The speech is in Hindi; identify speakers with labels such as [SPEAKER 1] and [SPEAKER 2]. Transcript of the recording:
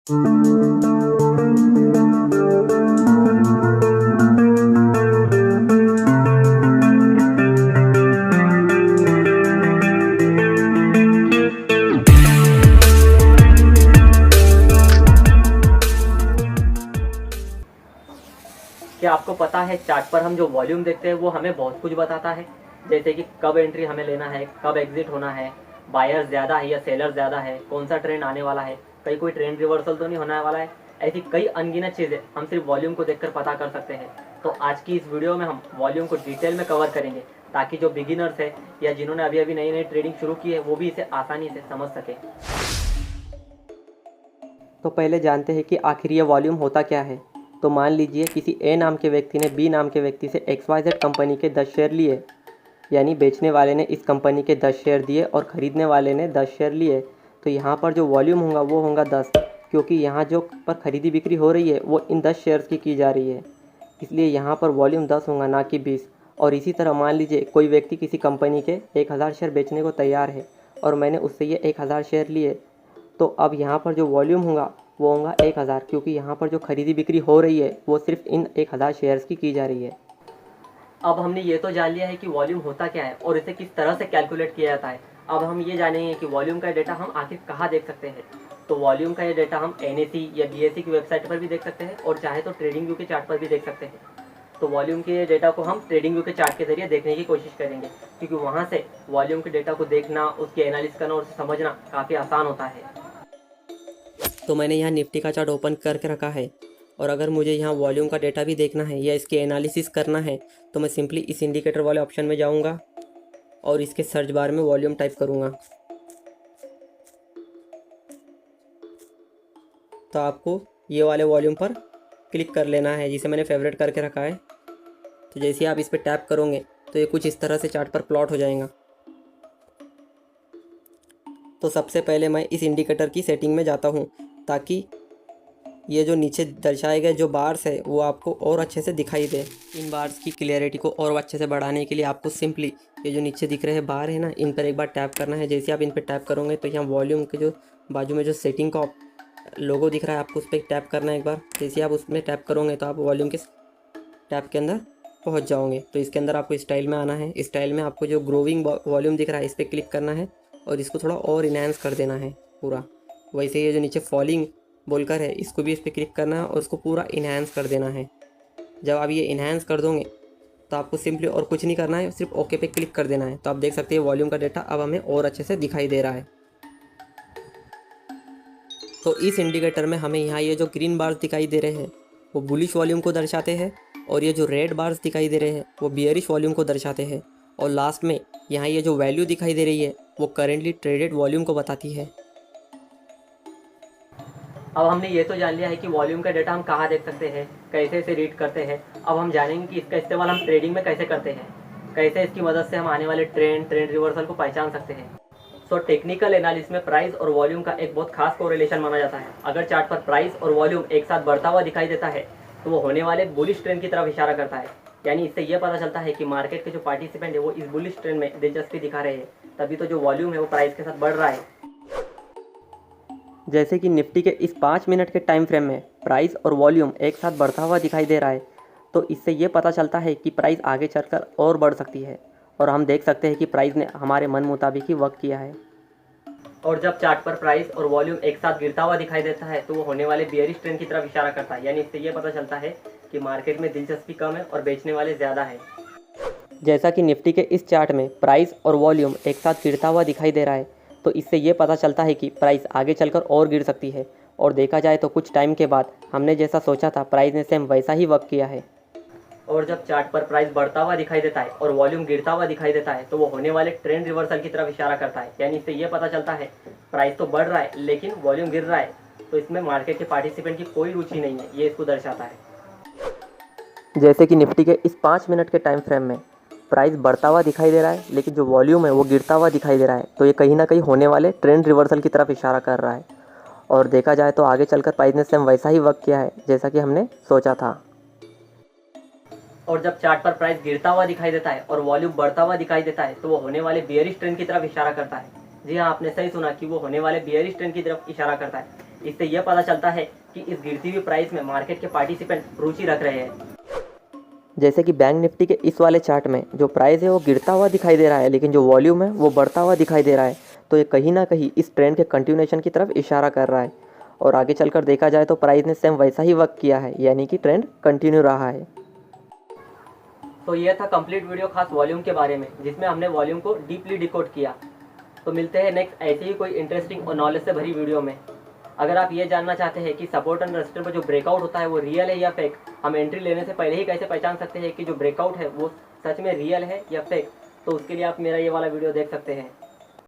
[SPEAKER 1] क्या आपको पता है चार्ट पर हम जो वॉल्यूम देखते हैं वो हमें बहुत कुछ बताता है। जैसे कि कब एंट्री हमें लेना है, कब एग्जिट होना है, बायर ज़्यादा है या सेलर ज़्यादा है, कौन सा ट्रेंड आने वाला है, कहीं कोई ट्रेंड रिवर्सल तो नहीं होने वाला है। ऐसी कई अनगिनत चीज़ें हम सिर्फ वॉल्यूम को देखकर पता कर सकते हैं। तो आज की इस वीडियो में हम वॉल्यूम को डिटेल में कवर करेंगे ताकि जो बिगिनर्स है या जिन्होंने अभी अभी नई नई ट्रेडिंग शुरू की है वो भी इसे आसानी से समझ सकें।
[SPEAKER 2] तो पहले जानते हैं कि आखिर ये वॉल्यूम होता क्या है। तो मान लीजिए किसी ए नाम के व्यक्ति ने बी नाम के व्यक्ति से XYZ कंपनी के 10 शेयर लिए, यानी बेचने वाले ने इस कंपनी के 10 शेयर दिए और ख़रीदने वाले ने 10 शेयर लिए। तो यहाँ पर जो वॉल्यूम होगा वो होगा 10, क्योंकि यहाँ जो पर ख़रीदी बिक्री हो रही है वो इन 10 शेयर्स की जा रही है, इसलिए यहाँ पर वॉल्यूम 10 होगा, ना कि 20। और इसी तरह मान लीजिए कोई व्यक्ति किसी कंपनी के 1000 शेयर बेचने को तैयार है और मैंने उससे ये 1000 शेयर लिए, तो अब यहाँ पर जो वॉल्यूम होगा वो होगा 1000, क्योंकि यहाँ पर जो खरीदी बिक्री हो रही है वो सिर्फ इन 1000 शेयर्स की जा रही है।
[SPEAKER 1] अब हमने ये तो जान लिया है कि वॉल्यूम होता क्या है और इसे किस तरह से कैलकुलेट किया जाता है। अब हम ये जानेंगे कि वॉल्यूम का डेटा हम आखिर कहाँ देख सकते हैं। तो वॉल्यूम का ये डेटा हम NSE या BSE की वेबसाइट पर भी देख सकते हैं और चाहे तो ट्रेडिंग व्यू के चार्ट पर भी देख सकते हैं। तो वॉल्यूम के डेटा को हम ट्रेडिंग व्यू के चार्ट के जरिए देखने की कोशिश करेंगे, क्योंकि वहाँ से वॉल्यूम के डेटा को देखना, उसकी एनालिसिस करना और उसे समझना काफ़ी आसान होता है।
[SPEAKER 2] तो मैंने यहाँ निफ्टी का चार्ट ओपन करके रखा है, और अगर मुझे यहाँ वॉल्यूम का डेटा भी देखना है या इसकी एनालिसिस करना है तो मैं सिंपली इस इंडिकेटर वाले ऑप्शन में जाऊँगा और इसके सर्च बार में वॉल्यूम टाइप करूँगा। तो आपको ये वाले वॉल्यूम पर क्लिक कर लेना है, जिसे मैंने फेवरेट करके रखा है। तो जैसे आप इस पर टैप करोगे तो ये कुछ इस तरह से चार्ट पर प्लॉट हो जाएगा। तो सबसे पहले मैं इस इंडिकेटर की सेटिंग में जाता हूँ, ताकि ये जो नीचे दर्शाए गए जो बार्स है वो आपको और अच्छे से दिखाई दे। इन बार्स की क्लियरिटी को और अच्छे से बढ़ाने के लिए आपको सिंपली ये जो नीचे दिख रहे हैं बार है ना, इन पर एक बार टैप करना है। जैसे आप इन पर टैप करोगे तो यहाँ वॉल्यूम के जो बाजू में जो सेटिंग का लोगो दिख रहा है, आपको उस पर टैप करना है एक बार। जैसे आप उसमें टैप करोगे तो आप वॉल्यूम के टैप के अंदर पहुँच जाओगे। तो इसके अंदर आपको स्टाइल में आना है। स्टाइल में आपको जो ग्रोविंग वॉल्यूम दिख रहा है इस पर क्लिक करना है और इसको थोड़ा और इन्हांस कर देना है पूरा। वैसे ये जो नीचे फॉलिंग बोलकर है इसको भी इस पर क्लिक करना है और उसको पूरा इन्हांस कर देना है। जब आप ये इन्हांस कर दोगे तो आपको सिंपली और कुछ नहीं करना है, सिर्फ ओके पे क्लिक कर देना है। तो आप देख सकते हैं वॉल्यूम का डेटा अब हमें और अच्छे से दिखाई दे रहा है। तो इस इंडिकेटर में हमें यहाँ ये जो ग्रीन बार्स दिखाई दे रहे हैं वो बुलिश वॉल्यूम को दर्शाते हैं, और ये जो रेड बार्स दिखाई दे रहे हैं वो बियरिश वॉल्यूम को दर्शाते हैं। और लास्ट में यहाँ ये जो वैल्यू दिखाई दे रही है वो करेंटली ट्रेडेड वॉल्यूम को बताती है।
[SPEAKER 1] अब हमने ये तो जान लिया है कि वॉल्यूम का डेटा हम कहाँ देख सकते हैं, कैसे इसे रीड करते हैं। अब हम जानेंगे कि इसका इस्तेमाल हम ट्रेडिंग में कैसे करते हैं, कैसे इसकी मदद से हम आने वाले ट्रेंड रिवर्सल को पहचान सकते हैं। सो टेक्निकल एनालिसिस में प्राइस और वॉल्यूम का एक बहुत खास कोरिलेशन माना जाता है। अगर चार्ट पर प्राइस और वॉल्यूम एक साथ बढ़ता हुआ दिखाई देता है तो वो होने वाले बुलिश ट्रेंड की तरफ इशारा करता है। यानी इससे यह पता चलता है कि मार्केट के जो पार्टिसिपेंट है वो इस बुलिश ट्रेंड में दिलचस्पी दिखा रहे हैं, तभी तो जो वॉल्यूम है वो प्राइस के साथ बढ़ रहा है।
[SPEAKER 2] जैसे कि निफ्टी के इस 5 मिनट के टाइम फ्रेम में प्राइस और वॉल्यूम एक साथ बढ़ता हुआ दिखाई दे रहा है, तो इससे ये पता चलता है कि प्राइस आगे चलकर और बढ़ सकती है, और हम देख सकते हैं कि प्राइस ने हमारे मन मुताबिक ही वर्क किया है।
[SPEAKER 1] और जब चार्ट पर प्राइस और वॉल्यूम एक साथ गिरता हुआ दिखाई देता है तो वो होने वाले बियरिश ट्रेंड की तरफ इशारा करता है। यानी इससे ये पता चलता है कि मार्केट में दिलचस्पी कम है और बेचने वाले ज़्यादा है।
[SPEAKER 2] जैसा कि निफ्टी के इस चार्ट में प्राइस और वॉल्यूम एक साथ गिरता हुआ दिखाई दे रहा है, तो इससे ये पता चलता है कि प्राइस आगे चलकर और गिर सकती है। और देखा जाए तो कुछ टाइम के बाद हमने जैसा सोचा था प्राइस ने सेम वैसा ही वर्क किया है।
[SPEAKER 1] और जब चार्ट पर प्राइस बढ़ता हुआ दिखाई देता है और वॉल्यूम गिरता हुआ दिखाई देता है तो वो होने वाले ट्रेंड रिवर्सल की तरफ इशारा करता है। यानी इससे ये पता चलता है प्राइस तो बढ़ रहा है लेकिन वॉल्यूम गिर रहा है, तो इसमें मार्केट के पार्टिसिपेंट की कोई रुचि नहीं है, ये इसको दर्शाता है।
[SPEAKER 2] जैसे कि निफ्टी के इस 5 मिनट के टाइम फ्रेम में प्राइस बढ़ता हुआ दिखाई दे रहा है लेकिन जो वॉल्यूम है वो गिरता हुआ दिखाई दे रहा है, तो ये कहीं ना कहीं होने वाले ट्रेंड रिवर्सल की तरफ इशारा कर रहा है। और देखा जाए तो आगे चलकर प्राइस ने सेम वैसा ही वर्क किया है जैसा कि हमने सोचा था।
[SPEAKER 1] और जब चार्ट पर प्राइस गिरता हुआ दिखाई देता है और वॉल्यूम बढ़ता हुआ दिखाई देता है तो वो होने वाले बियरिश ट्रेंड की तरफ इशारा करता है। जी हाँ, आपने सही सुना कि वो होने वाले बियरिश ट्रेंड की तरफ इशारा करता है। इससे यह पता चलता है कि इस गिरती हुई प्राइस में मार्केट के पार्टिसिपेंट रुचि रख रहे हैं।
[SPEAKER 2] जैसे कि बैंक निफ्टी के इस वाले चार्ट में जो प्राइस है वो गिरता हुआ दिखाई दे रहा है, लेकिन जो वॉल्यूम है वो बढ़ता हुआ दिखाई दे रहा है। तो ये कहीं ना कहीं इस ट्रेंड के कंटिन्यूएशन की तरफ इशारा कर रहा है, और आगे चलकर देखा जाए तो प्राइस ने सेम वैसा ही वर्क किया है, यानी कि ट्रेंड कंटिन्यू रहा है।
[SPEAKER 1] तो यह था कंप्लीट वीडियो खास वॉल्यूम के बारे में, जिसमें हमने वॉल्यूम को डीपली डिकोड किया। तो मिलते हैं नेक्स्ट ऐसे ही कोई इंटरेस्टिंग और नॉलेज से भरी वीडियो में। अगर आप ये जानना चाहते हैं कि सपोर्ट एंड रेजिस्टेंस पर जो ब्रेकआउट होता है वो रियल है या फेक, हम एंट्री लेने से पहले ही कैसे पहचान सकते हैं कि जो ब्रेकआउट है वो सच में रियल है या फेक, तो उसके लिए आप मेरा ये वाला वीडियो देख सकते हैं।